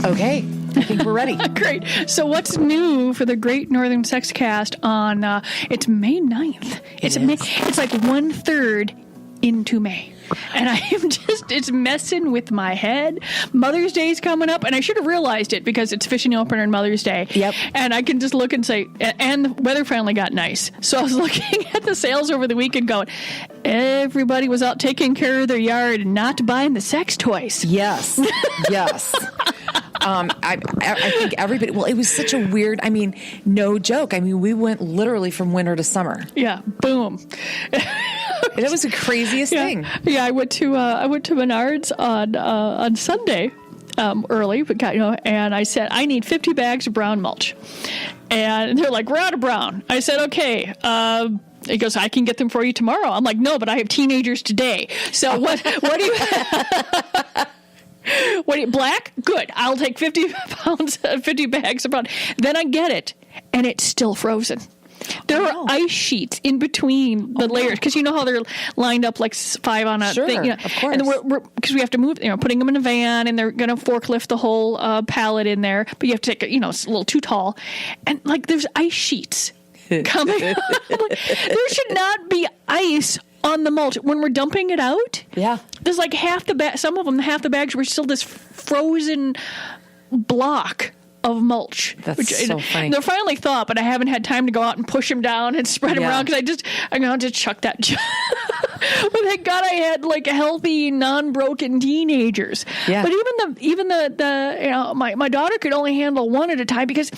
Okay. I think we're ready. Great. So what's new for the Great Northern Sex Cast on, it's May 9th. It's like 1/3 into May. And I am it's messing with my head. Mother's Day is coming up, and I should have realized it because it's fishing opener and Mother's Day. Yep. And I can just look and say, and the weather finally got nice. So I was looking at the sales over the weekend going, everybody was out taking care of their yard and not buying the sex toys. Yes. Yes. I think everybody, well, it was such a weird, no joke. We went literally from winter to summer. Yeah. Boom. It was the craziest thing. Yeah, I went to Menards on Sunday early, but and I said I need 50 bags of brown mulch, and they're like, we're out of brown. I said, okay. He goes, I can get them for you tomorrow. I'm like, no, but I have teenagers today. So what do you? Black? Good. I'll take 50 bags of brown. Then I get it, and it's still frozen. There are ice sheets in between the layers because you know how they're lined up like 5 on a thing. Of course. And we're because we have to move, putting them in a van, and they're going to forklift the whole pallet in there. But you have to take, it's a little too tall, and like there's ice sheets coming. There should not be ice on the mulch when we're dumping it out. Yeah, there's like half the bag. Some of them, half the bags were still this frozen block of mulch. That's so funny. They're finally thawed, but I haven't had time to go out and push them down and spread them around because I'm going to chuck that. But thank God I had like healthy, non-broken teenagers. Yeah. But even the my daughter could only handle one at a time because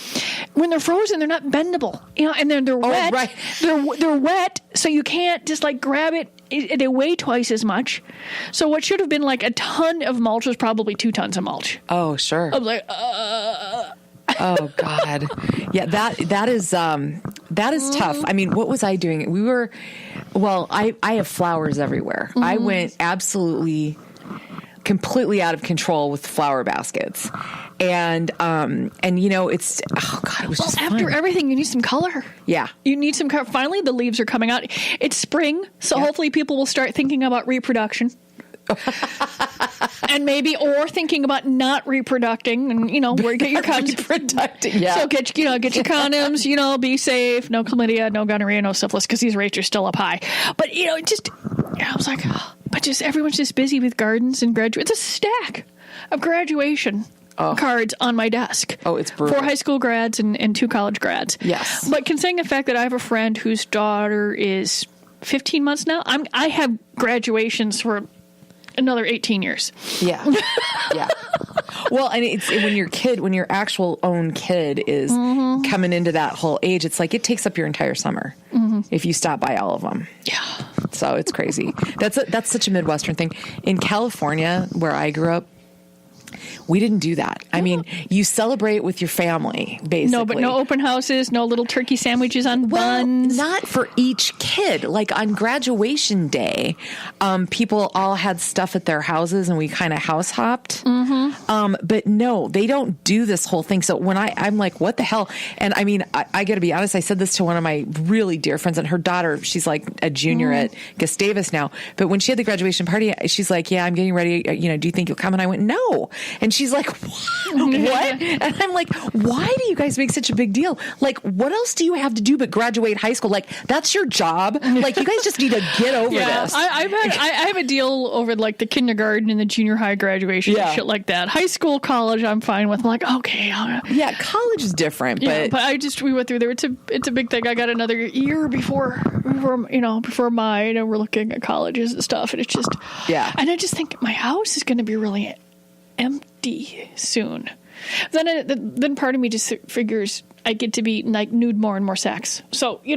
when they're frozen, they're not bendable. And then they're wet. Right. They're wet, so you can't just like grab it. They weigh twice as much. So what should have been like a ton of mulch was probably 2 tons of mulch. Oh, sure. I was like, Oh God. Yeah, that is tough. What was I doing? I have flowers everywhere. I went absolutely completely out of control with flower baskets. And it's, oh God, it was just after fun. everything, you need some color. Yeah. You need some color. Finally, the leaves are coming out. It's spring, so hopefully people will start thinking about reproduction. And or thinking about not reproducting, and where you get your condoms. Reproducting, yeah. So get your condoms, be safe, no chlamydia, no gonorrhea, no syphilis, because these rates are still up high. But I was like, but everyone's just busy with gardens and graduate. It's a stack of graduation cards on my desk. Oh, it's brutal. 4 high school grads and 2 college grads. Yes. But considering the fact that I have a friend whose daughter is 15 months now, I have graduations for another 18 years. Yeah. Yeah. Well, and it's when your actual own kid is coming into that whole age, it's like it takes up your entire summer if you stop by all of them. Yeah. So it's crazy. That's such a Midwestern thing. In California, where I grew up, we didn't do that. You celebrate with your family, basically. No, but no open houses, no little turkey sandwiches on buns. Not for each kid. Like on graduation day, people all had stuff at their houses and we kind of house hopped. But no, they don't do this whole thing. So when I'm like, what the hell? And I got to be honest, I said this to one of my really dear friends, and her daughter, she's like a junior at Gustavus now. But when she had the graduation party, she's like, yeah, I'm getting ready. Do you think you'll come? And I went, no. And she's like, what? And I'm like, why do you guys make such a big deal? Like, what else do you have to do but graduate high school? Like, that's your job. Like, you guys just need to get over this. I have a deal over like the kindergarten and the junior high graduation and shit like that. High school, college, I'm fine with. I'm like, okay. Yeah, college is different. But we went through there. It's a big thing. I got another year before mine, and we're looking at colleges and stuff. And it's just, and I just think my house is going to be really empty soon. Then part of me just figures I get to be like nude more and more sex. So I'm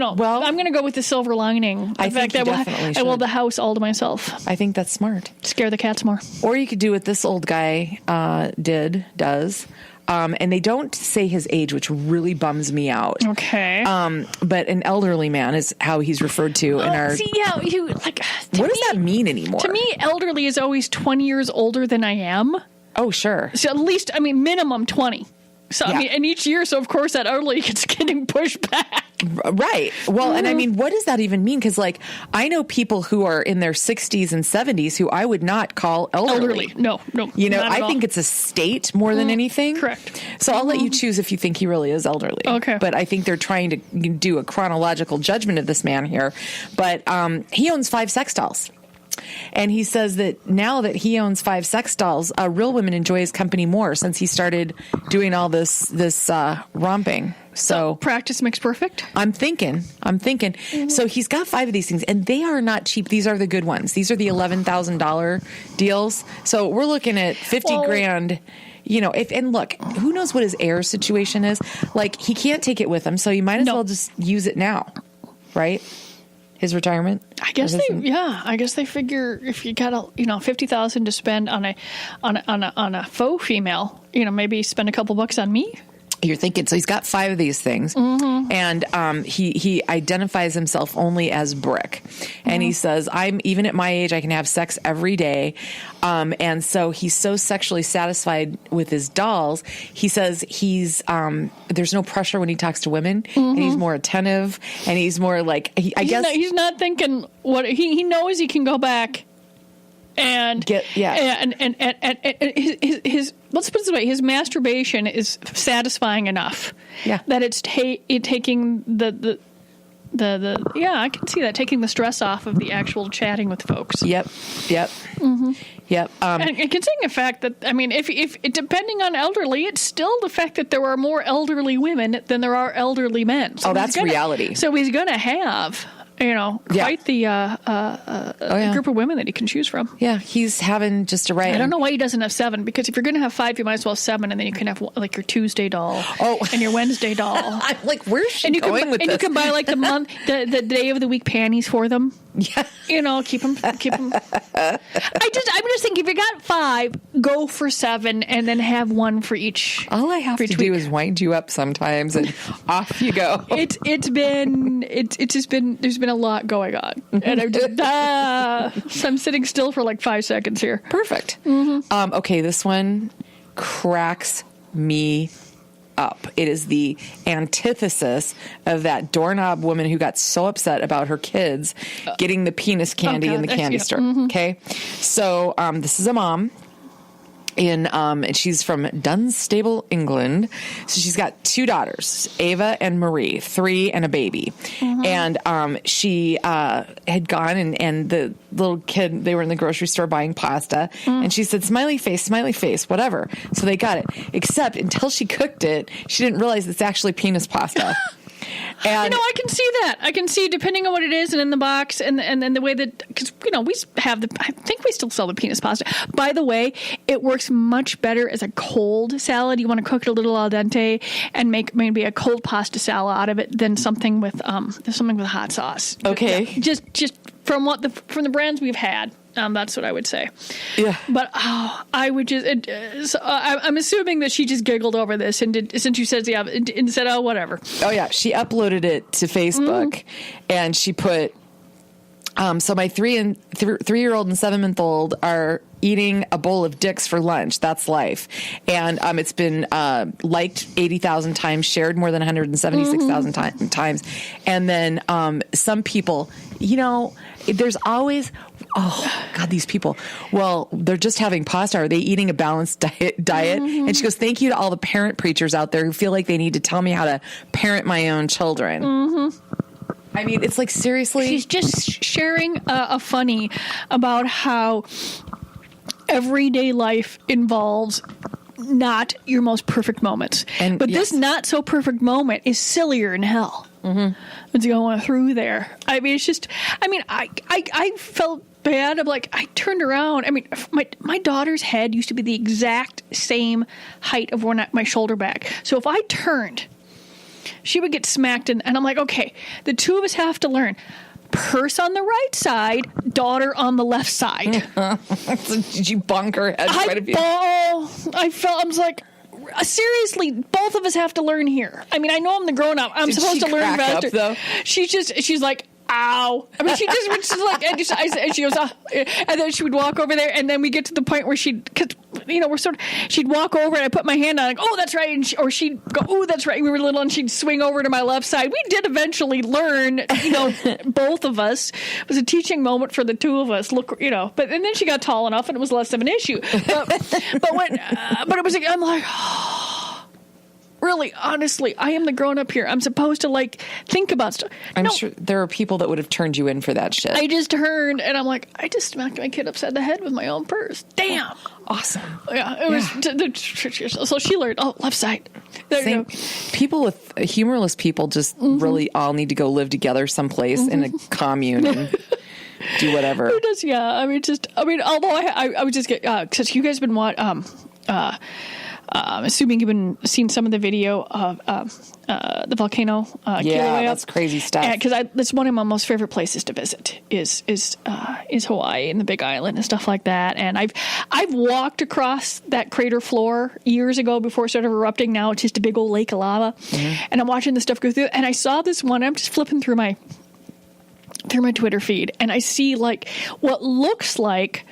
going to go with the silver lining. The fact that I will have the house all to myself. I think that's smart. Scare the cats more. Or you could do what this old guy does. And they don't say his age, which really bums me out. Okay. But an elderly man is how he's referred to in our. What does that mean anymore? To me, elderly is always 20 years older than I am. Oh, sure. So at least, minimum 20. So, and each year, so of course that elderly gets getting pushed back. Right. Well, and I mean, what does that even mean? Because, like, I know people who are in their 60s and 70s who I would not call elderly. No. You know, I think it's a state more than anything. Correct. So I'll let you choose if you think he really is elderly. Okay. But I think they're trying to do a chronological judgment of this man here. But he owns 5 sex dolls. And he says that now that he owns 5 sex dolls, real women enjoy his company more since he started doing all this romping. So practice makes perfect. I'm thinking. So he's got 5 of these things, and they are not cheap. These are the good ones. These are the $11,000 deals. So we're looking at 50 grand. You know, and look, who knows what his heir situation is? Like, he can't take it with him, so you might as well just use it now, right? His retirement. I guess they figure if you got $50,000 to spend on a faux female, maybe spend a couple bucks on me. You're thinking, so he's got 5 of these things, and he identifies himself only as Brick, and he says, "I'm even at my age, I can have sex every day," and so he's so sexually satisfied with his dolls. He says he's there's no pressure when he talks to women, and he's more attentive, and he's more like he's not thinking what he knows he can go back. And his let's put it this way: his masturbation is satisfying enough, that it's taking the I can see that, taking the stress off of the actual chatting with folks. Yep. And considering the fact that, I mean, if depending on elderly, it's still the fact that there are more elderly women than there are elderly men. So that's reality. So he's going to have. Quite the group of women that he can choose from. Yeah, he's having just a right. I don't know why he doesn't have 7, because if you're going to have 5, you might as well have 7, and then you can have like your Tuesday doll and your Wednesday doll. I'm like, where's she going with this? And you can buy like the day of the week panties for them. Yeah, keep them. I'm just thinking, if you got 5, go for 7, and then have 1 for each. All I have to do is wind you up sometimes, and off you go. It's just been there's been a lot going on, and I'm just so I'm sitting still for like 5 seconds here. Perfect. Okay, this one cracks me up. It is the antithesis of that doorknob woman who got so upset about her kids getting the penis candy in the candy store. Okay, so this is a mom. And she's from Dunstable, England. So she's got 2 daughters, Ava and Marie, 3 and a baby. And she had gone and the little kid, they were in the grocery store buying pasta, and she said, smiley face, whatever. So they got it. Except until she cooked it, she didn't realize it's actually penis pasta. And I can see that. I can see, depending on what it is and in the box, and then the way that, because we have I think we still sell the penis pasta. By the way, it works much better as a cold salad. You want to cook it a little al dente and make maybe a cold pasta salad out of it than something with hot sauce. Okay, just from the brands we've had. That's what I would say. Yeah. But I would just. I'm assuming that she just giggled over this since you said and said, "Oh, whatever." Oh yeah, she uploaded it to Facebook, and she put. So my 3-year-old and 7-month-old are eating a bowl of dicks for lunch. That's life. And it's been liked 80,000 times, shared more than 176,000 times. And then some people, there's always, oh, God, these people. Well, they're just having pasta. Are they eating a balanced diet? And she goes, thank you to all the parent preachers out there who feel like they need to tell me how to parent my own children. I mean, it's like, seriously. She's just sharing a funny about how everyday life involves not your most perfect moments. But this not so perfect moment is sillier than hell. It's going through there. I mean, it's just, I felt bad. I'm like, I turned around. I mean, my daughter's head used to be the exact same height of my shoulder back. So if I turned, she would get smacked, and I'm like, okay, the 2 of us have to learn. Purse on the right side, daughter on the left side. So did you bonk her head? I was like, seriously, both of us have to learn here. I mean, I know I'm the grown up. I'm supposed to learn faster. Though? She's like, ow. I mean, she's like, and she goes, and then she would walk over there, and then we get to the point where we're sort of, she'd walk over and I put my hand on, like, oh, that's right. And or she'd go, oh, that's right. We were little, and she'd swing over to my left side. We did eventually learn, both of us. It was a teaching moment for the two of us. Look, but and then she got tall enough and it was less of an issue. But it was like, I'm like, really, honestly, I am the grown up here. I'm supposed to think about stuff. I'm sure there are people that would have turned you in for that shit. I just turned and I'm like, I just smacked my kid upside the head with my own purse. Damn. Awesome. Yeah, it was. So she learned. Oh, left side. There you go. People with humorless people just really all need to go live together someplace in a commune and do whatever. Who does? Yeah. Although I would just get because you guys been watching. I'm assuming you've been seeing some of the video of the volcano. That's crazy stuff. Because that's one of my most favorite places to visit is Hawaii and the Big Island and stuff like that. And I've walked across that crater floor years ago before it started erupting. Now it's just a big old lake of lava, and I'm watching this stuff go through. And I saw this one. I'm just flipping through my Twitter feed, and I see what looks like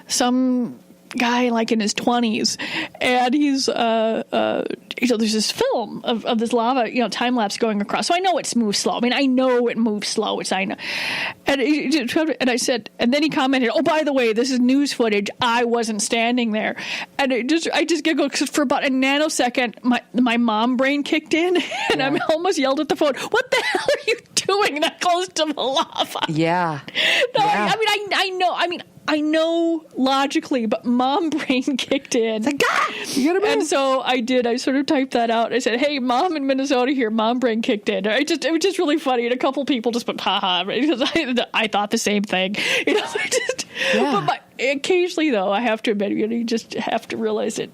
some guy in his 20s, and he's there's this film of this lava time lapse going across, so I know it's moved slow. I know it moves slow, I know. And I said, and then he commented, oh, by the way, this is news footage, I wasn't standing there. And I just giggled because for about a nanosecond my mom brain kicked in, and I almost yelled at the phone, what the hell are you doing that close to the lava? I know logically, but mom brain kicked in. It's like, God, you gotta move. And so I did. I sort of typed that out. I said, hey, mom in Minnesota here, mom brain kicked in. It was just really funny. And a couple people just went, haha, because I thought the same thing. But occasionally, though, I have to admit, you just have to realize that,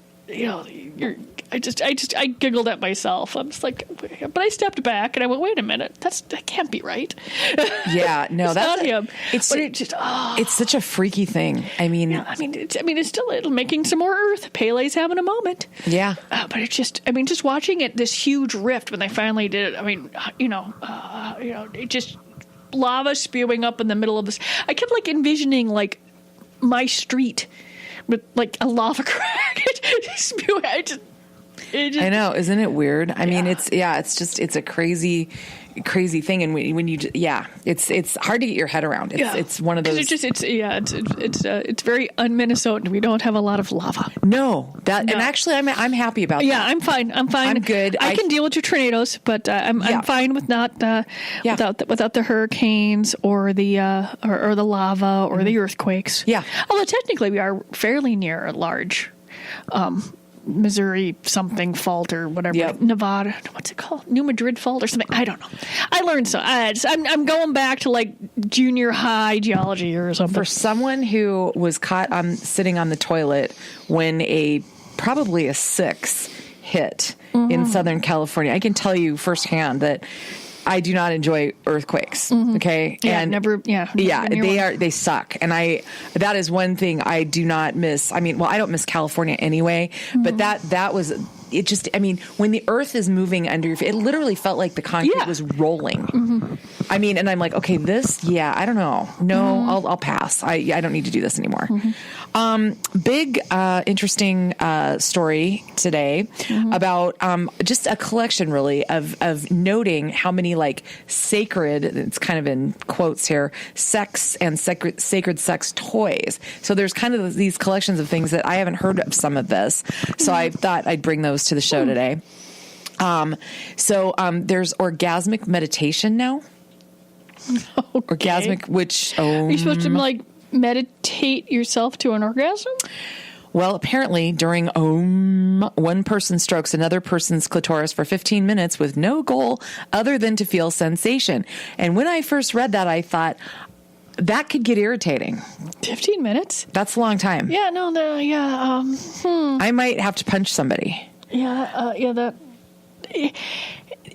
I giggled at myself. I'm just like, but I stepped back and I went, wait a minute, that can't be right. Yeah, no, that's not him. It's such a freaky thing. It's still making some more Earth. Pele's having a moment. Yeah, but it's just watching it, this huge rift when they finally did it. It just lava spewing up in the middle of this. I kept envisioning my street with a lava crack. I know, isn't it weird? It's a crazy thing, and when you it's hard to get your head around. It's one of those. It's very un-Minnesotan. We don't have a lot of lava. No, and actually, I'm happy about that. Yeah, I'm fine. I'm good. I can deal with your tornadoes, but I'm fine with not without the hurricanes or the lava or the earthquakes. Yeah, although technically we are fairly near a large. Missouri something fault or whatever, Nevada, what's it called? New Madrid fault or something. I don't know. I learned so. I'm going back to junior high geology or something. For someone who was caught sitting on the toilet when probably a 6 hit in Southern California, I can tell you firsthand that I do not enjoy earthquakes. Okay. Yeah. They suck. And that is one thing I do not miss. I don't miss California anyway, but that was, it just, when the earth is moving under your feet, it literally felt like the concrete was rolling. And I'm like, okay, I don't know. No, I'll pass. I don't need to do this anymore. Big, interesting story today about just a collection, really, of noting how many sacred, it's kind of in quotes here, sex and sacred sex toys. So there's kind of these collections of things that I haven't heard of some of this. So I thought I'd bring those to the show today. There's orgasmic meditation now. Okay. Orgasmic, which are you supposed to meditate yourself to an orgasm? Well, apparently during one person strokes another person's clitoris for 15 minutes with no goal other than to feel sensation. And when I first read that, I thought that could get irritating. 15 minutes? That's a long time. Yeah, no, yeah. I might have to punch somebody.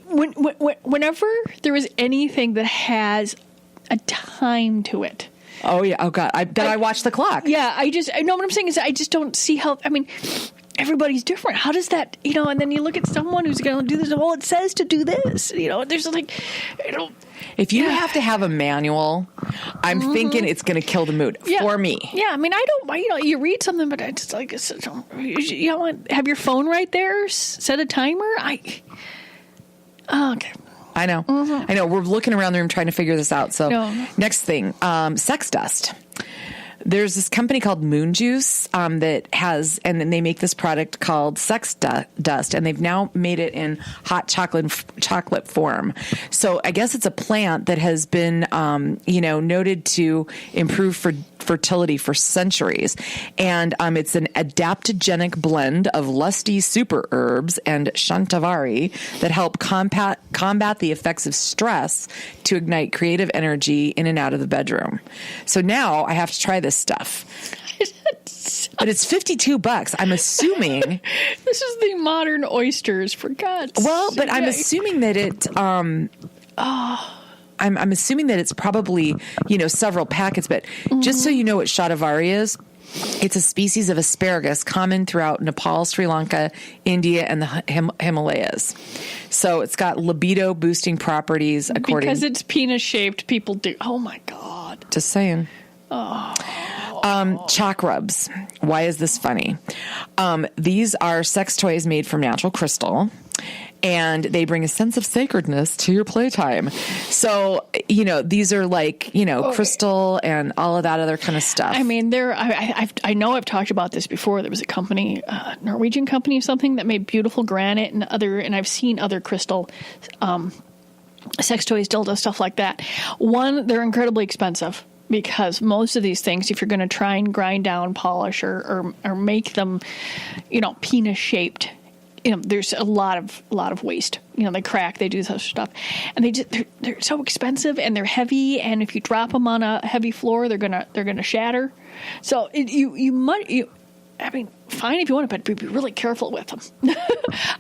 Whenever there is anything that has a time to it. Oh yeah. Oh God. I watch the clock. Yeah. I know what I'm saying is I just don't see how. everybody's different. How does that, and then you look at someone who's going to do this. Well, it says to do this, there's like, if you have to have a manual, I'm thinking it's going to kill the mood for me. Yeah. I mean, I don't, you read something, but it's like, you want have your phone right there, set a timer. Okay. I know. I know. We're looking around the room trying to figure this out. So next thing, sex dust. There's this company called Moon Juice that has, and then they make this product called Sex Dust, and they've now made it in hot chocolate form. So I guess it's a plant that has been, noted to improve fertility for centuries. And it's an adaptogenic blend of lusty super herbs and shantavari that help combat the effects of stress to ignite creative energy in and out of the bedroom. So now I have to try this stuff. But it's $52. I'm assuming this is the modern oysters, for God's sake. Well, but I'm assuming that it I'm assuming that it's probably, several packets, but just so you know what shatavari is, it's a species of asparagus common throughout Nepal, Sri Lanka, India, and the Himalayas. So it's got libido boosting properties because it's penis shaped. People do. Oh my God. Just saying. Chalk rubs. Why is this funny? These are sex toys made from natural crystal, and they bring a sense of sacredness to your playtime. So, these are like, crystal and all of that other kind of stuff. I mean, I know I've talked about this before. There was a company, Norwegian company or something, that made beautiful granite and I've seen other crystal, sex toys, dildos, stuff like that. One, they're incredibly expensive. Because most of these things, if you're going to try and grind down, polish, or make them, penis shaped, there's a lot of waste. They crack, they do this stuff, and they're so expensive and they're heavy. And if you drop them on a heavy floor, they're gonna shatter. So I mean, fine if you want to, but be really careful with them.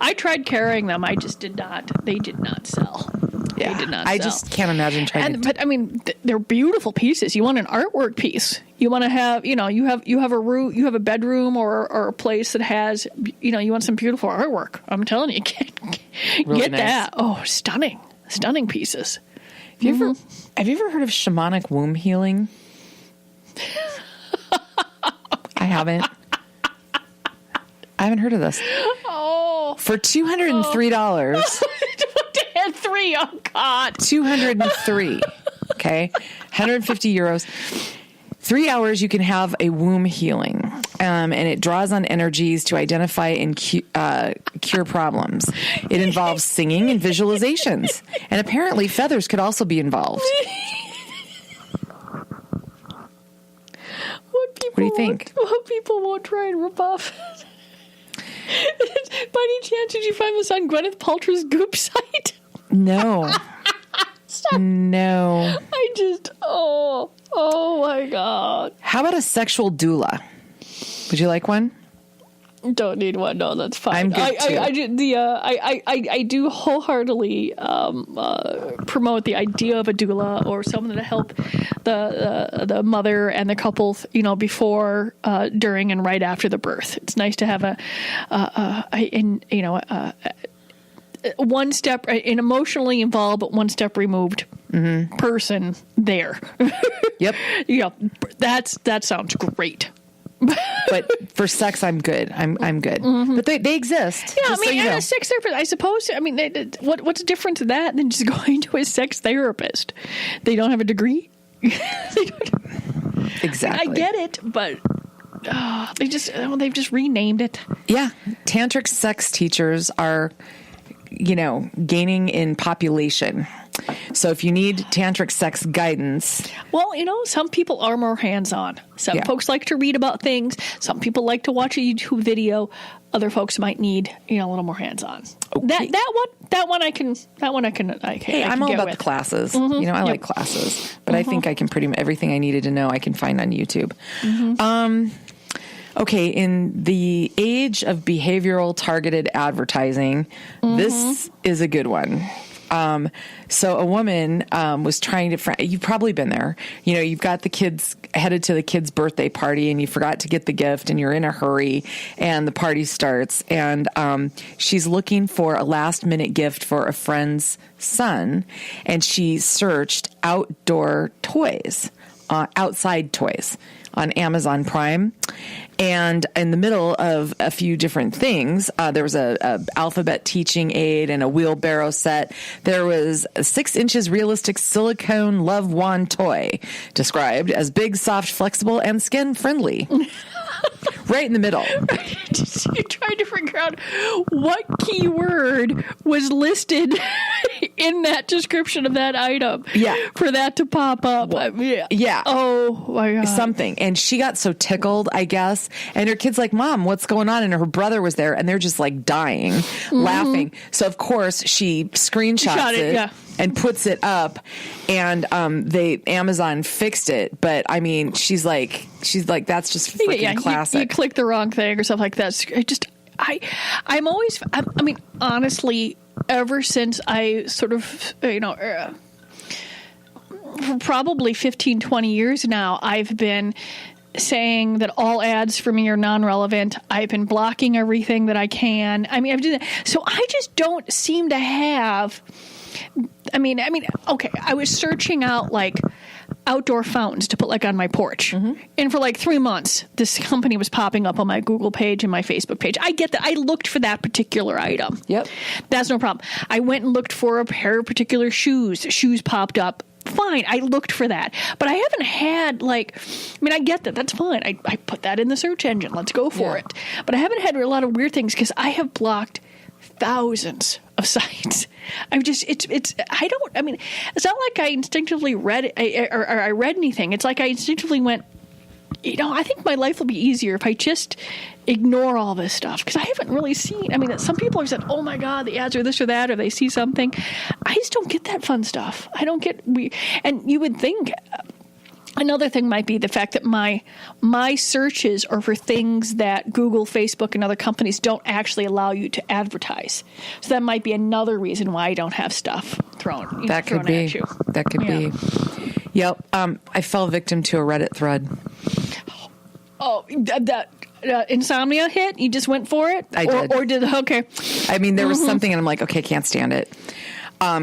I tried carrying them. I just did not. They did not sell. Yeah, they did not I sell. just can't imagine trying. But I mean, they're beautiful pieces. You want an artwork piece. You want to have, you have a room, you have a bedroom or a place that has, you want some beautiful artwork. I'm telling you, get nice. that. Oh, stunning pieces. Have you ever heard of shamanic womb healing? I haven't heard of this. Oh, for $203. And three, oh God. 203. Okay. 150 euros. 3 hours you can have a womb healing. And it draws on energies to identify and cure problems. It involves singing and visualizations. And apparently feathers could also be involved. What do you think? What people won't try and rip off. By any chance, did you find this on Gwyneth Paltrow's Goop site? No. No. I just, oh my God. How about a sexual doula? Would you like one? Don't need one. No, that's fine. I'm good too. I do wholeheartedly promote the idea of a doula or someone to help the mother and the couple, before, during, and right after the birth. It's nice to have one step, an emotionally involved but one step removed person there. Yep. That sounds great. But for sex, I'm good. I'm good. But they exist. Yeah, a sex therapist, I suppose. I mean, what's different to that than just going to a sex therapist? They don't have a degree. Exactly. I get it, but they've just renamed it. Yeah, tantric sex teachers are, gaining in population. So if you need tantric sex guidance. Well, some people are more hands-on. Some folks like to read about things. Some people like to watch a YouTube video. Other folks might need, a little more hands-on. Okay. That one I can Hey, I'm all about the classes. I like classes. But I think I can pretty much everything I needed to know I can find on YouTube. Okay, in the age of behavioral targeted advertising, this is a good one. So a woman was trying to, you've probably been there, you've got the kids headed to the kid's birthday party and you forgot to get the gift and you're in a hurry and the party starts and she's looking for a last minute gift for a friend's son and she searched outside toys on Amazon Prime. And in the middle of a few different things, there was a alphabet teaching aid and a wheelbarrow set. There was a 6 inches realistic silicone love wand toy described as big, soft, flexible, and skin friendly. Right in the middle. You're trying to figure out what keyword was listed in that description of that item. Yeah. For that to pop up. Yeah. Oh, my God. Something. And she got so tickled, I guess. And her kid's like, Mom, what's going on? And her brother was there and they're just like dying, laughing. So, of course, she screenshots it. And puts it up, and Amazon fixed it. But I mean, she's like, that's just freaking classic. You click the wrong thing or stuff like that. I mean, honestly, ever since I sort of, for probably 15, 20 years now, I've been saying that all ads for me are non-relevant. I've been blocking everything that I can. I mean, I've done that. So I just don't seem to have. I mean, okay, I was searching out like outdoor fountains to put like on my porch. And for like 3 months, this company was popping up on my Google page and my Facebook page. I get that. I looked for that particular item. Yep. That's no problem. I went and looked for a pair of particular shoes. Shoes popped up. Fine. I looked for that. But I haven't had I get that. That's fine. I put that in the search engine. Let's go for it. But I haven't had a lot of weird things because I have blocked thousands of sites. It's not like I instinctively read or I read anything. It's like I instinctively went, I think my life will be easier if I just ignore all this stuff. Because I haven't really seen, some people have said, oh my God, the ads are this or that, or they see something. I just don't get that fun stuff. I don't get, and you would think, another thing might be the fact that my searches are for things that Google, Facebook, and other companies don't actually allow you to advertise. So that might be another reason why I don't have stuff thrown. That could be. That could be. Yep. I fell victim to a Reddit thread. Oh, that insomnia hit? You just went for it? I did. Or did, okay. There was something and I'm like, okay, can't stand it.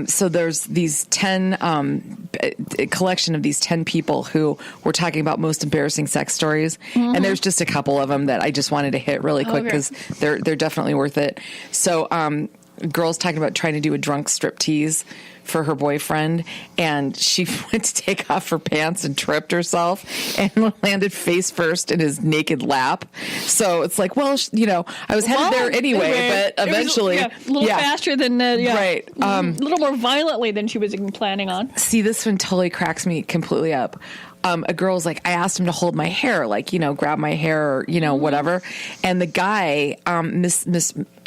So there's these 10, a collection of these 10 people who were talking about most embarrassing sex stories. And there's just a couple of them that I just wanted to hit really quick because they're definitely worth it. So, girls talking about trying to do a drunk striptease for her boyfriend, and she went to take off her pants and tripped herself and landed face first in his naked lap. So it's like, well, I was headed there anyway, but eventually, a little faster than right, a little more violently than she was planning on. See, this one totally cracks me completely up. A girl's like, I asked him to hold my hair, grab my hair, or, whatever. And the guy,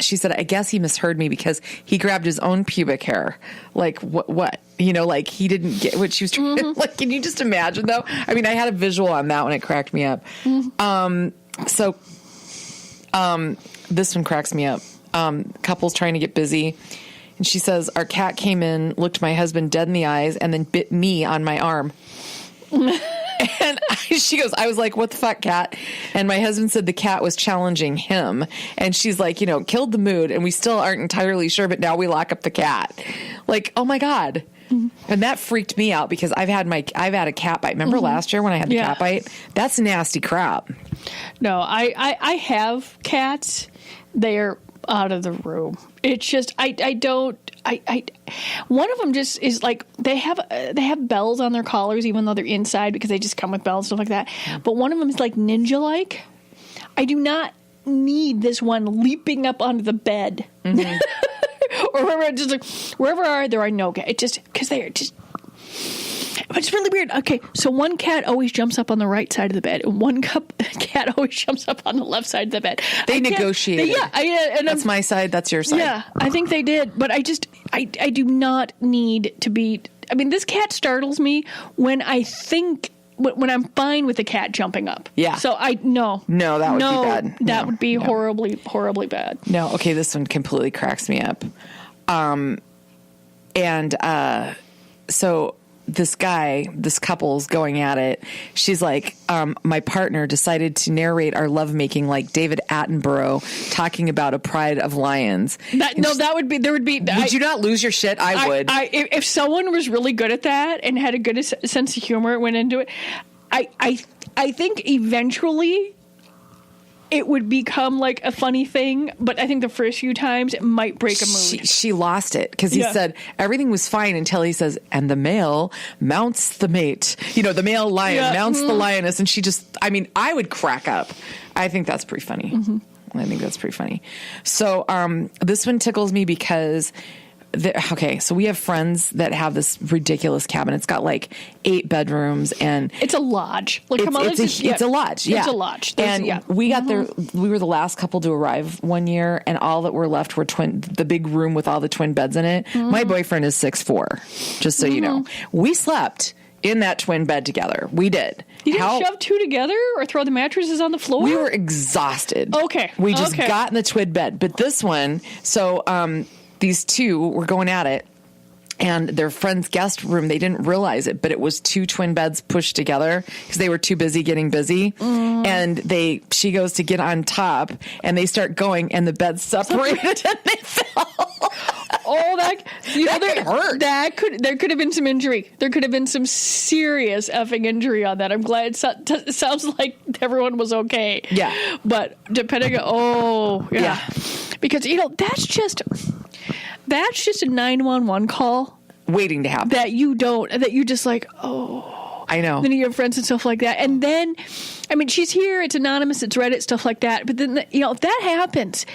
she said, I guess he misheard me because he grabbed his own pubic hair. Like, what? He didn't get what she was trying to, can you just imagine though? I had a visual on that one. It cracked me up. This one cracks me up. Couples trying to get busy. And she says, our cat came in, looked my husband dead in the eyes, and then bit me on my arm. And she goes, I was like, what the fuck, cat? And my husband said the cat was challenging him. And she's like, killed the mood. And we still aren't entirely sure, but now we lock up the cat. Like, oh my God. And that freaked me out because I've had a cat bite. Remember last year when I had the cat bite? That's nasty crap. No, I have cats. They're out of the room. It's just, one of them just is like, they have bells on their collars, even though they're inside because they just come with bells, stuff like that. But one of them is like ninja-like. I do not need this one leaping up onto the bed. Or wherever there are no cats. It just, because they are just, it's really weird. Okay, so one cat always jumps up on the right side of the bed, and one cat always jumps up on the left side of the bed. They negotiated. That's my side, that's your side. Yeah, I think they did. But I do not need to be... this cat startles me when I think... When I'm fine with the cat jumping up. Yeah. So No, that would be bad. That would be horribly, horribly bad. No, okay, this one completely cracks me up. So this couple's going at it. She's like, my partner decided to narrate our lovemaking like David Attenborough talking about a pride of lions. Would you not lose your shit? I would. If someone was really good at that and had a good sense of humor, went into it, I think eventually it would become like a funny thing, but I think the first few times it might break a mood. She lost it because he said everything was fine until he says, and the male mounts the mate. The male lion mounts the lioness. And she just, I would crack up. I think that's pretty funny. I think that's pretty funny. So this one tickles me because... so we have friends that have this ridiculous cabin. It's got like 8 bedrooms and it's a lodge. Like, it's a lodge. Yeah, it's a lodge. We got there. We were the last couple to arrive one year, and all that were left were the big room with all the twin beds in it. My boyfriend is 6'4", just so you know. We slept in that twin bed together. We did. You didn't shove 2 together or throw the mattresses on the floor? We were exhausted. Okay. We just got in the twin bed. But this one, these two were going at it, and their friend's guest room, they didn't realize it, but it was 2 twin beds pushed together because they were too busy getting busy. And she goes to get on top, and they start going, and the beds separated and they fell. That could hurt. There could have been some injury. There could have been some serious effing injury on that. I'm glad it sounds like everyone was okay. Yeah. But depending on, because, that's just a 911 call waiting to happen that you just like, I know. Then you have friends and stuff like that. And then, she's here, it's anonymous, it's Reddit, stuff like that. But then, if that happens,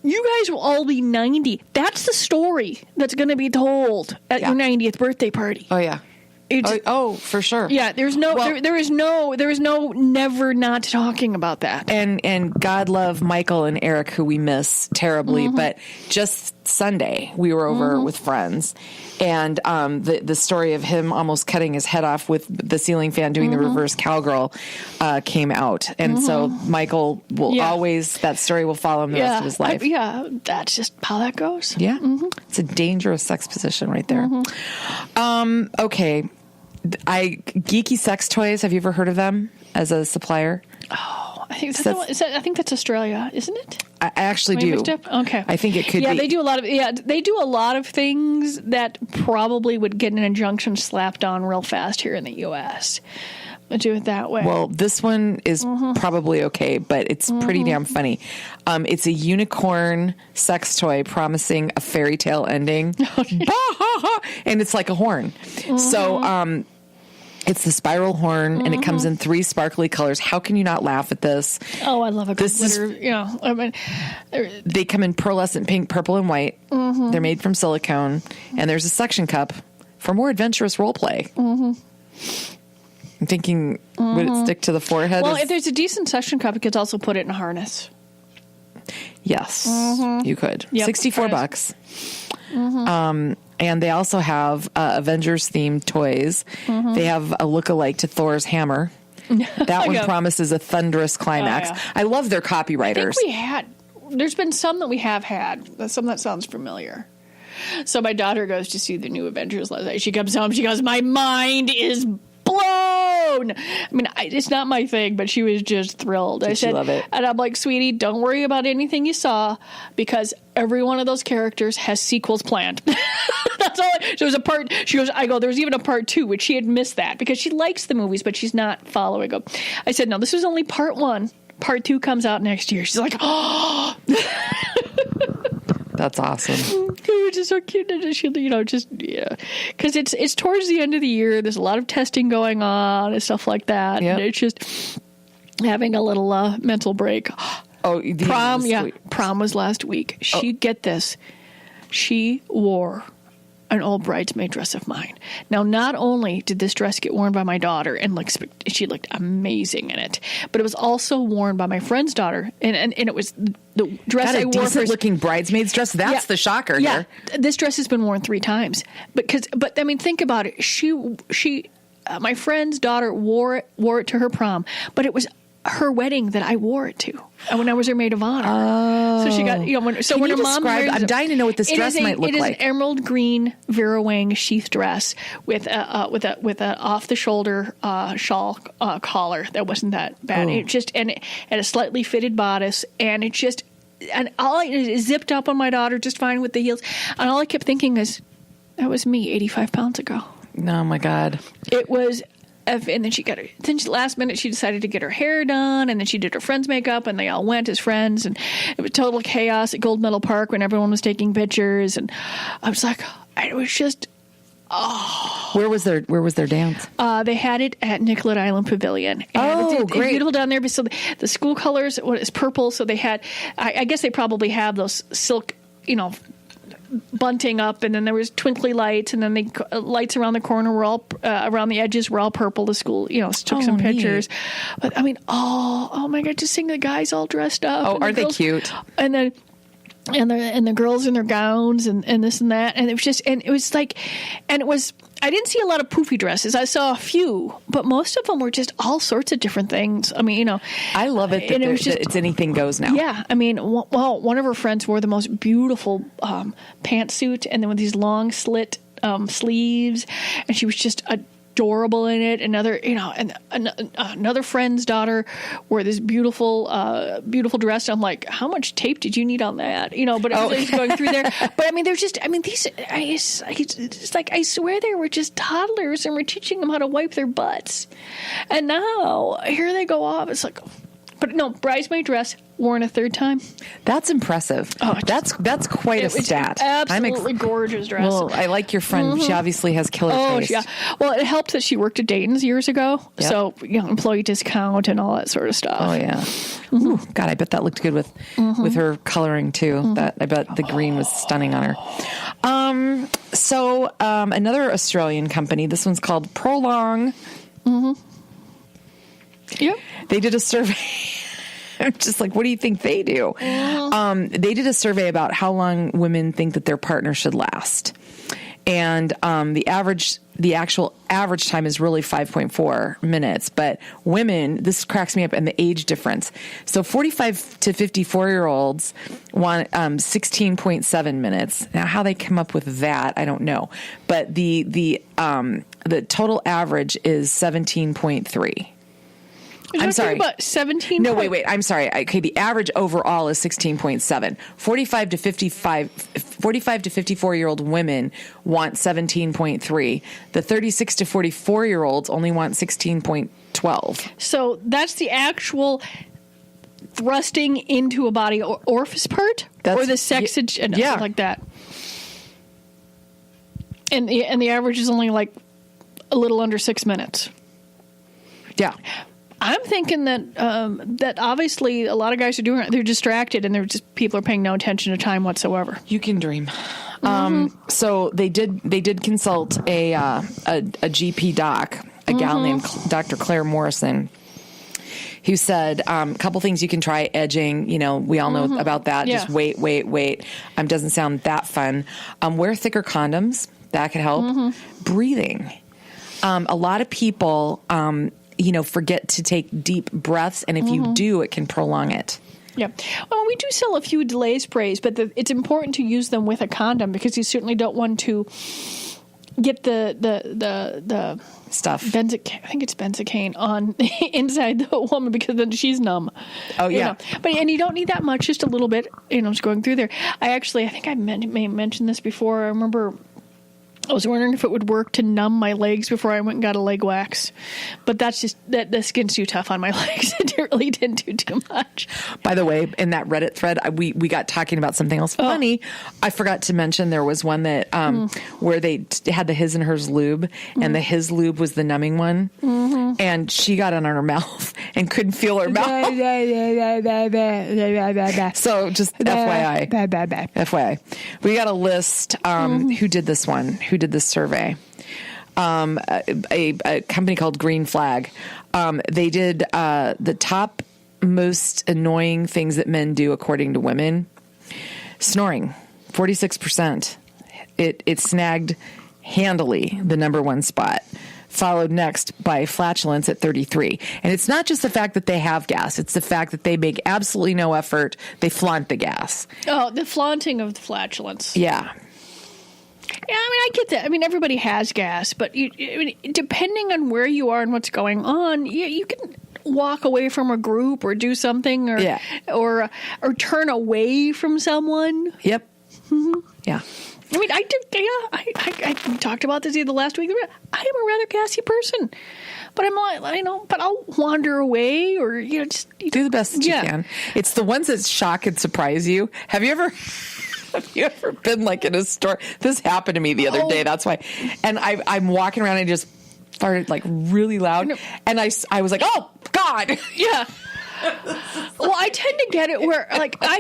you guys will all be 90. That's the story that's going to be told at your 90th birthday party. Oh, yeah. For sure. Yeah, there is no never not talking about that. And God love Michael and Eric, who we miss terribly. But just Sunday, we were over with friends, and the story of him almost cutting his head off with the ceiling fan doing the reverse cowgirl came out. And so Michael will always, that story will follow him the rest of his life. That's just how that goes. Yeah. It's a dangerous sex position right there. Okay. Geeky sex toys. Have you ever heard of them as a supplier? Oh, I think I think that's Australia, isn't it? I actually do. Okay. I think it could be. Yeah, they do a lot of things that probably would get an injunction slapped on real fast here in the U.S. Do it that way. Well, this one is probably okay, but it's pretty damn funny. It's a unicorn sex toy promising a fairy tale ending. And it's like a horn. So it's the spiral horn, and it comes in 3 sparkly colors. How can you not laugh at this? Oh, I love a good glitter. They come in pearlescent pink, purple, and white. They're made from silicone, and there's a suction cup for more adventurous role play. I'm thinking, would it stick to the forehead? Well, if there's a decent suction cup, you could also put it in a harness. Yes, you could. Yep, $64. And they also have Avengers-themed toys. They have a look-alike to Thor's hammer. That one promises a thunderous climax. I love their copywriters. There's been some that we have had. Some that sounds familiar. So my daughter goes to see the new Avengers last night. She comes home, she goes, my mind is blown. It's not my thing, but she was just thrilled. I said, love it? And I'm like, sweetie, don't worry about anything you saw, because every one of those characters has sequels planned. That's all. There was a part. She goes, there's even a part 2, which she had missed that because she likes the movies, but she's not following them. I said, no, this was only part 1. Part 2 comes out next year. She's like, oh. That's awesome. It was just so cute. Because it's towards the end of the year. There's a lot of testing going on and stuff like that. Yep. And it's just having a little mental break. Prom, prom was last week. Get this. She wore an old bridesmaid dress of mine. Now, not only did this dress get worn by my daughter, and she looked amazing in it, but it was also worn by my friend's daughter, and it was the dress I wore. A decent looking bridesmaid's dress. That's the shocker here. This dress has been worn 3 times. But think about it. My friend's daughter wore it to her prom, but it was her wedding that I wore it to when I was her maid of honor. Oh. So she got, when her mom married, I'm dying to know what this dress might look like. It is an emerald green Vera Wang sheath dress with a off the shoulder shawl collar that wasn't that bad. Oh. It had a slightly fitted bodice, and it zipped up on my daughter just fine with the heels. And all I kept thinking is, that was me 85 pounds ago. Oh my God. It was. And then last minute she decided to get her hair done, and then she did her friend's makeup, and they all went as friends, and it was total chaos at Gold Medal Park when everyone was taking pictures, and I was like, it was just, Where was their dance? They had it at Nicollet Island Pavilion. And it's great. Beautiful down there. So the school colors is purple, so they had, I guess they probably have those silk, bunting up, and then there was twinkly lights, and then the lights around the corner were all around the edges were all purple. The school, took some pictures. But I mean, oh my God, just seeing the guys all dressed up. Oh, aren't they cute? And then and the girls in their gowns and this and that, and it was just, and it was like, and it was. I didn't see a lot of poofy dresses. I saw a few, but most of them were just all sorts of different things. I mean, I love it that, that it's anything goes now. Yeah. I mean, one of her friends wore the most beautiful pantsuit, and then with these long slit sleeves, and she was just adorable in it. Another, and another friend's daughter wore this beautiful dress. I'm like, how much tape did you need on that? But everybody's going through there. But I mean, they're just, these, it's like, I swear they were just toddlers, and we're teaching them how to wipe their butts. And now here they go off. It's like, but no, bridesmaid dress worn a third time. That's impressive. Oh, that's quite a stat. Absolutely gorgeous dress. Well, I like your friend. Mm-hmm. She obviously has killer taste. Yeah. Well, it helped that she worked at Dayton's years ago. Yep. So, employee discount and all that sort of stuff. Oh, yeah. Mm-hmm. Ooh, God, I bet that looked good with her coloring, too. Mm-hmm. I bet the green was stunning on her. So, another Australian company, this one's called Prolong. Mm-hmm. Yep. They did a survey. I'm just like, what do you think they do? They did a survey about how long women think that their partner should last. And the actual average time is really 5.4 minutes. But women, this cracks me up, and the age difference. So 45 to 54-year-olds want 16.7 minutes. Now, how they come up with that, I don't know. But the total average is 17.3. I'm sorry. About 17. No, wait. I'm sorry. Okay, the average overall is 16.7. 45 to 54-year-old women want 17.3. The 36 to 44-year-olds only want 16.12. So that's the actual thrusting into a body orifice part, or the sex and something like that. And the average is only like a little under 6 minutes. Yeah. I'm thinking that obviously a lot of guys are doing it. They're distracted, and people are paying no attention to time whatsoever. You can dream. So they did consult a GP doc, a gal named Dr. Claire Morrison, who said a couple things you can try: edging. We all know about that. Yeah. Just wait. Doesn't sound that fun. Wear thicker condoms. That could help. Breathing. A lot of people. Forget to take deep breaths, and if you do, it can prolong it. Yeah. Well, we do sell a few delay sprays, but it's important to use them with a condom, because you certainly don't want to get the stuff. I think it's benzocaine on inside the woman, because then she's numb. Oh, yeah. And you don't need that much, just a little bit, just going through there. I think I may have mentioned this before. I remember I was wondering if it would work to numb my legs before I went and got a leg wax. But that's just, the skin's too tough on my legs. It really didn't do too much. By the way, in that Reddit thread, we got talking about something else funny. I forgot to mention there was one that where they had the his and hers lube, and the his lube was the numbing one. And she got it on her mouth and couldn't feel her mouth. So just FYI. FYI. We got a list who did this one. Who did this survey? A company called Green Flag. They did the top most annoying things that men do according to women. Snoring, 46%. It snagged handily the number one spot. followed next by flatulence at 33. And it's not just the fact that they have gas. It's the fact that they make absolutely no effort. They flaunt the gas. Oh, the flaunting of the flatulence. Yeah. Yeah, I get that. Everybody has gas, but depending on where you are and what's going on, you can walk away from a group or do something or turn away from someone. Yep. Mm-hmm. Yeah. I talked about this either last week. I am a rather gassy person, but but I'll wander away or just do the best that you can. It's the ones that shock and surprise you. Have you ever been like in a store? This happened to me the other day. That's why. And I'm walking around and just farted like really loud. And I was like, oh God. Yeah. Well, I tend to get it where like I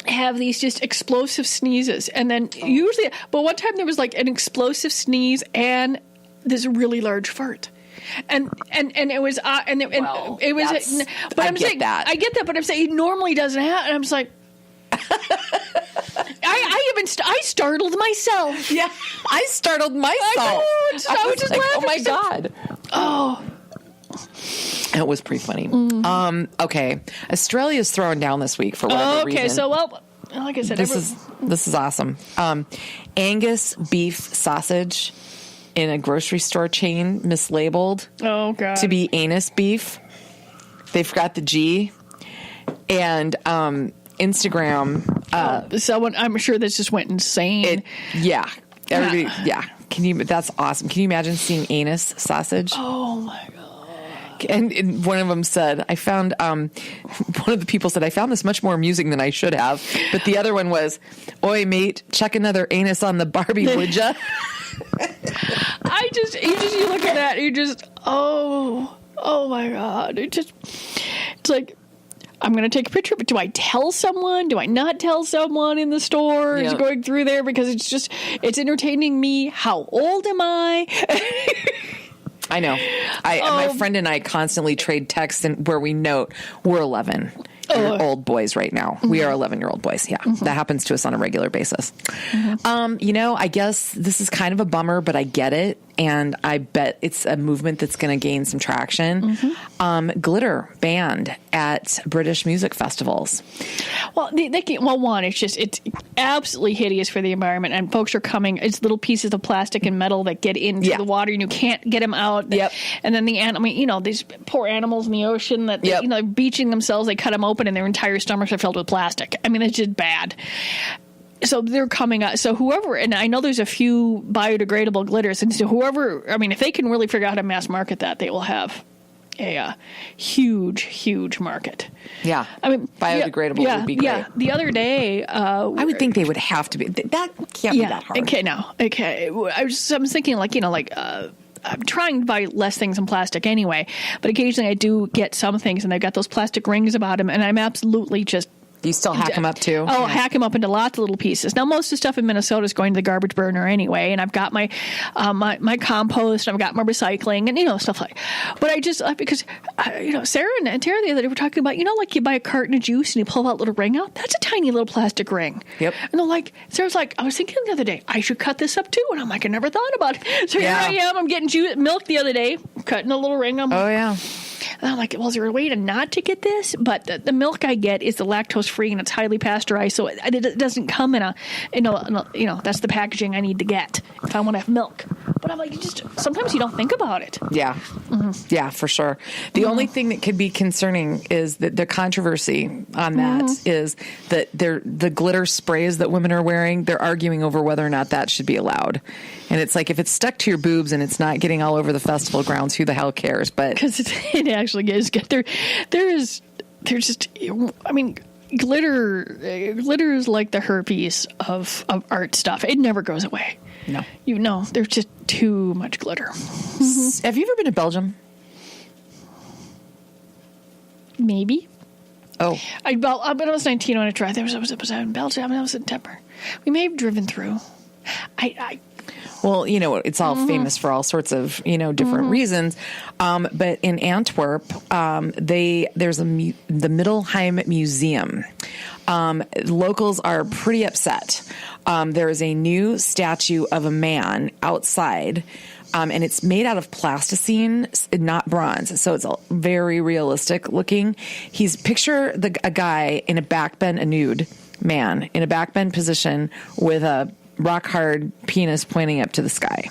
have these just explosive sneezes, and then usually, but one time there was like an explosive sneeze and this really large fart. And it was it was but I'm saying that. I get that, but I'm saying it normally doesn't happen. And I'm just like I startled myself. Yeah, I startled myself. I was just like, laughing. Oh my God. Oh. It was pretty funny. Mm-hmm. Okay, Australia's throwing down this week for whatever reason. Okay, so like I said, this is awesome. Angus beef sausage in a grocery store chain mislabeled. Oh God. To be anus beef. They forgot the G. And Instagram. Someone, I'm sure this just went insane. Everybody. Yeah. That's awesome. Can you imagine seeing anus sausage? Oh my God. And one of them said, one of the people said, I found this much more amusing than I should have. But the other one was, oi, mate, chuck another anus on the Barbie, would ya? You look at that, oh my God. It's like, I'm going to take a picture of it. Do I tell someone? Do I not tell someone in the store? Is going through there? Because it's entertaining me. How old am I? I know. My friend and I constantly trade texts where we note we're 11. We're old boys right now. Mm-hmm. We are 11-year-old boys. Yeah. Mm-hmm. That happens to us on a regular basis. Mm-hmm. I guess this is kind of a bummer, but I get it. And I bet it's a movement that's going to gain some traction. Mm-hmm. Glitter banned at British music festivals. Well, it's absolutely hideous for the environment, and folks are coming. It's little pieces of plastic and metal that get into the water, and you can't get them out. Yep. And then these poor animals in the ocean that they're beaching themselves. They cut them open, and their entire stomachs are filled with plastic. It's just bad. So they're coming out. So whoever, and I know there's a few biodegradable glitters, and so whoever, if they can really figure out how to mass market that, they will have a huge market. Yeah. Biodegradable would be great. Yeah. The other day, I would think they would have to be. That can't be that hard. Okay, no. Okay. I'm thinking I'm trying to buy less things in plastic anyway, but occasionally I do get some things, and they've got those plastic rings about them, and I'm absolutely just. Do you still hack them up too? Oh, hack them up into lots of little pieces. Now, most of the stuff in Minnesota is going to the garbage burner anyway, and I've got my my compost, and I've got my recycling, and stuff like. But I just because Sarah and Tara the other day were talking about like you buy a carton of juice and you pull that little ring out. That's a tiny little plastic ring. Yep. And they're like, Sarah's like, I was thinking the other day I should cut this up too, and I'm like, I never thought about it. So here I am. I'm getting milk the other day, cutting a little ring. Oh yeah. And I'm like, well, is there a way to not to get this? But the milk I get is the lactose free, and it's highly pasteurized, so it doesn't come in that's the packaging I need to get if I want to have milk. But I'm like, sometimes you don't think about it. Yeah. Mm-hmm. Yeah, for sure. The only thing that could be concerning is that the controversy on that is that the glitter sprays that women are wearing, they're arguing over whether or not that should be allowed. And it's like, if it's stuck to your boobs and it's not getting all over the festival grounds, who the hell cares? But because it actually is. There's just, glitter is like the herpes of art stuff. It never goes away. No. There's just too much glitter. Mm-hmm. Have you ever been to Belgium? Maybe. Oh. I was 19 when I tried. I was in Belgium. I was in September. We may have driven through. Well, it's all famous for all sorts of, different reasons. But in Antwerp, there's the Middelheim Museum. Locals are pretty upset. There is a new statue of a man outside, and it's made out of plasticine, not bronze. So it's very realistic looking. Picture a guy in a nude man in a backbend position with a rock hard penis pointing up to the sky.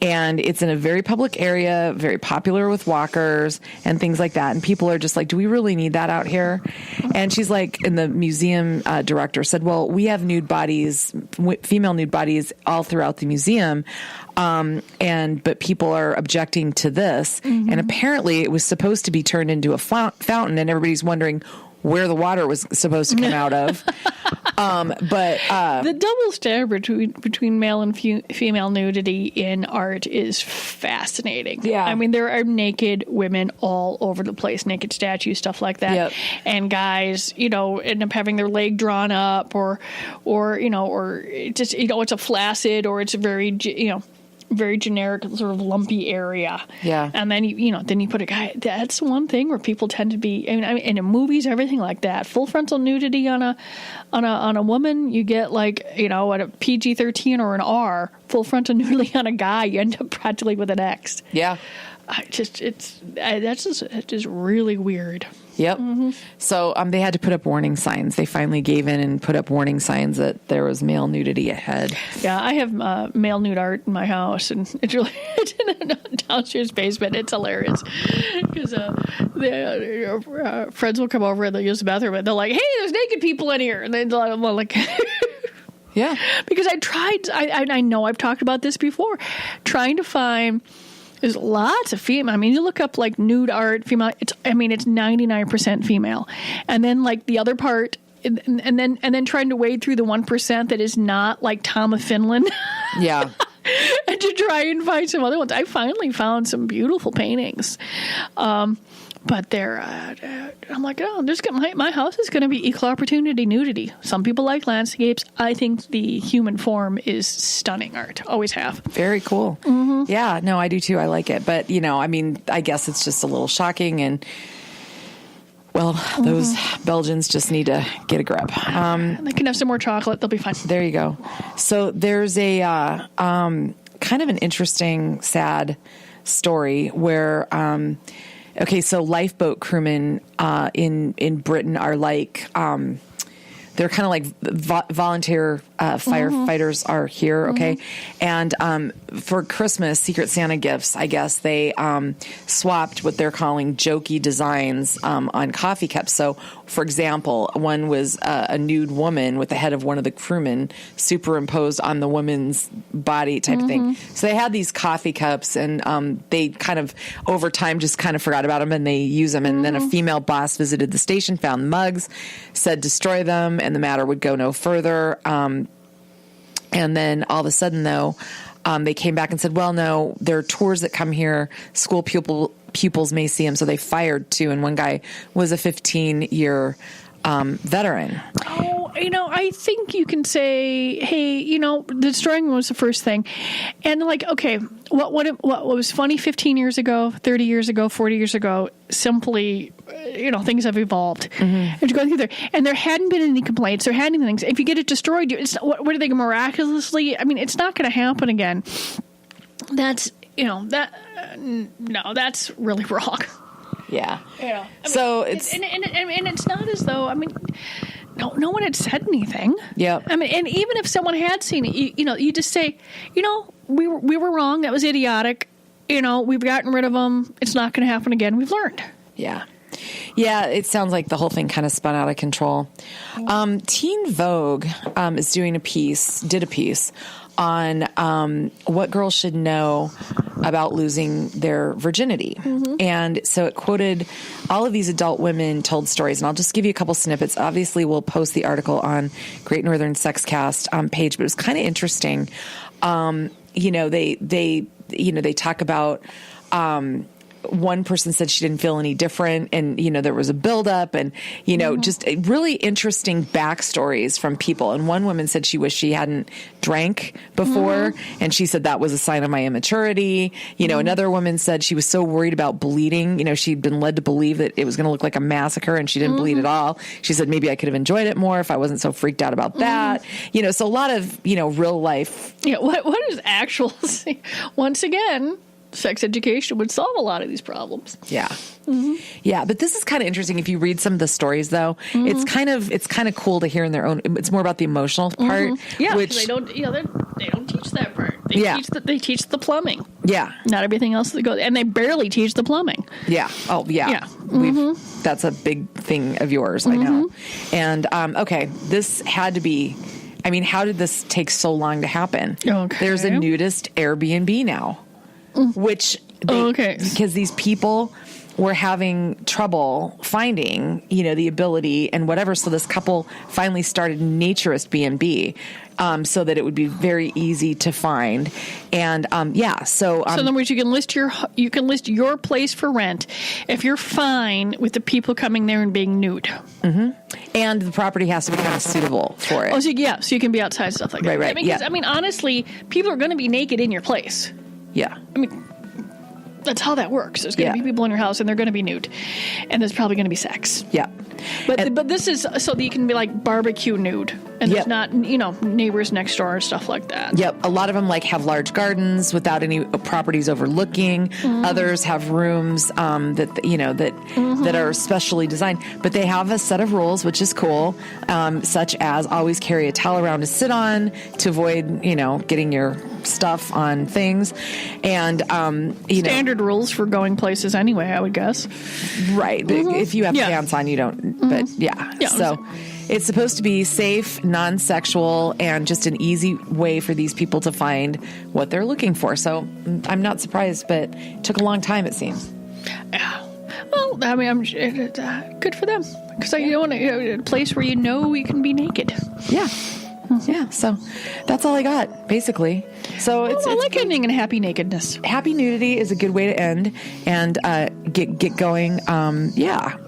And it's in a very public area, very popular with walkers and things like that. And people are just like, do we really need that out here? And she's like, and the museum director said, well, we have nude bodies, female nude bodies all throughout the museum. But people are objecting to this. And apparently it was supposed to be turned into a fountain, and everybody's wondering where the water was supposed to come out of. The double standard between male and female nudity in art is fascinating. Yeah. I mean, there are naked women all over the place, naked statues, stuff like that. Yep. And guys, end up having their leg drawn up or just, it's a flaccid, or it's a very generic sort of lumpy area. Yeah. And then you put a guy. That's one thing where people tend to be. I mean, in movies, everything like that. Full frontal nudity on a woman, you get like at a PG-13 or an R. Full frontal nudity on a guy, you end up practically with an X. Yeah. That's just really weird. Yep. So they had to put up warning signs. They finally gave in and put up warning signs that there was male nudity ahead. Yeah, I have male nude art in my house, and it's in a downstairs basement. It's hilarious because friends will come over and they'll use the bathroom, and they're like, "Hey, there's naked people in here," and then I'm like. Yeah. Because I know I've talked about this before, trying to find. There's lots of female. I mean, you look up like nude art, female. It's 99% female, and then like the other part, and then trying to wade through the 1% that is not like Tom of Finland. Yeah, and to try and find some other ones. I finally found some beautiful paintings, but they're. I'm like, my house is going to be equal opportunity nudity. Some people like landscapes. I think the human form is stunning art. Always have. Very cool. Yeah, no, I do too. I like it. But, I guess it's just a little shocking. And, well, those Belgians just need to get a grip. They can have some more chocolate. They'll be fine. There you go. So there's a kind of an interesting, sad story where... so lifeboat crewmen in Britain are like they're kind of like volunteer firefighters are here, okay? And for Christmas, Secret Santa gifts, I guess, they swapped what they're calling jokey designs on coffee cups. So, for example, one was a nude woman with the head of one of the crewmen superimposed on the woman's body type of thing. So they had these coffee cups, and they kind of, over time, just kind of forgot about them, and they use them. And then a female boss visited the station, found mugs, said destroy them, and the matter would go no further. And then all of a sudden, though, they came back and said, well, no, there are tours that come here. School pupils may see them. So they fired two. And one guy was a 15-year veteran. Oh, I think you can say, hey, destroying was the first thing. And like, okay, what was funny 15 years ago, 30 years ago, 40 years ago, simply, things have evolved. And you're going through there. And there hadn't been any complaints. There hadn't been things. If you get it destroyed, what do they miraculously? I mean, it's not going to happen again. That's, no, that's really wrong. Yeah. So it's and it's not as though no one had said anything. Yeah. And even if someone had seen it, you just say, we were wrong. That was idiotic. We've gotten rid of them. It's not going to happen again. We've learned. Yeah. Yeah, it sounds like the whole thing kind of spun out of control. Teen Vogue did a piece on what girls should know about losing their virginity. And so it quoted all of these adult women told stories, and I'll just give you a couple snippets. Obviously, we'll post the article on Great Northern Sexcast page, but it was kind of interesting. They talk about, one person said she didn't feel any different, and there was a buildup, and just really interesting backstories from people. And one woman said she wished she hadn't drank before, and she said that was a sign of my immaturity. Another woman said she was so worried about bleeding. She'd been led to believe that it was going to look like a massacre, and she didn't bleed at all. She said maybe I could have enjoyed it more if I wasn't so freaked out about that. So a lot of real life. Yeah. What is actual? Once again, sex education would solve a lot of these problems. Yeah. Yeah. But this is kind of interesting. If you read some of the stories, though, it's kind of cool to hear in their own. It's more about the emotional part. Yeah. Which they don't teach that part. They teach the plumbing. Yeah. Not everything else that goes, and they barely teach the plumbing. Yeah. Oh, yeah. That's a big thing of yours. I know. And, okay, this had to be, how did this take so long to happen? Okay. There's a nudist Airbnb now, which because these people were having trouble finding, the ability and whatever. So this couple finally started Naturist BNB, so that it would be very easy to find. And so in other words, you can list your place for rent if you're fine with the people coming there and being nude. And the property has to be kind of suitable for it. Oh, so you can be outside, stuff like that. Right. Because, honestly, people are going to be naked in your place. Yeah. That's how that works. There's going to be people in your house, and they're going to be nude, and there's probably going to be sex. Yeah. But this is so that you can be like barbecue nude, and there's not neighbors next door or stuff like that. Yep. A lot of them have large gardens without any properties overlooking. Others have rooms that are specially designed, but they have a set of rules, which is cool, such as always carry a towel around to sit on to avoid getting your stuff on things, and standard rules for going places anyway, I would guess. Right. But if you have pants on, you don't. But so it's supposed to be safe, non-sexual, and just an easy way for these people to find what they're looking for. So I'm not surprised, but it took a long time, it seems. Yeah. Well, I'm good for them, because you want a place where you can be naked. Yeah. Yeah, so that's all I got, basically. So it's like ending in happy nakedness. Happy nudity is a good way to end and get going.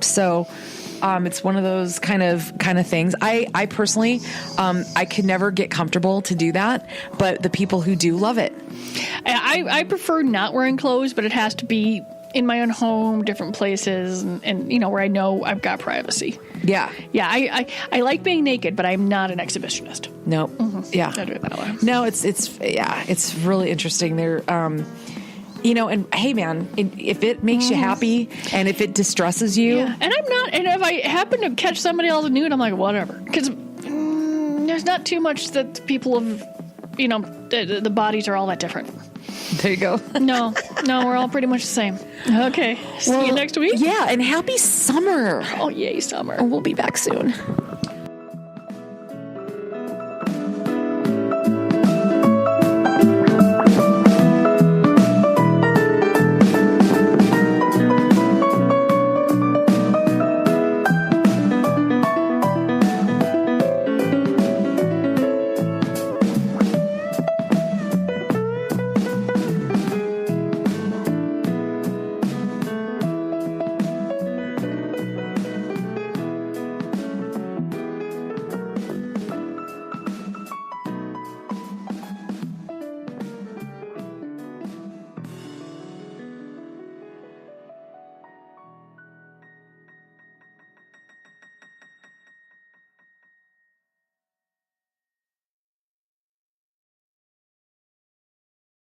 So it's one of those kind of things. I personally, I could never get comfortable to do that, but the people who do love it. I prefer not wearing clothes, but it has to be in my own home, different places, and where I know I've got privacy. Yeah. Yeah, I like being naked, but I'm not an exhibitionist. No. Yeah. I do it that way. No, it's really interesting. They're, and hey, man, if it makes you happy and if it distresses you. Yeah. And if I happen to catch somebody else nude, I'm like, whatever. Because there's not too much that people have, the bodies are all that different. There you go. No, we're all pretty much the same. Okay. See you next week. Yeah, and happy summer. Oh, yay, summer. We'll be back soon.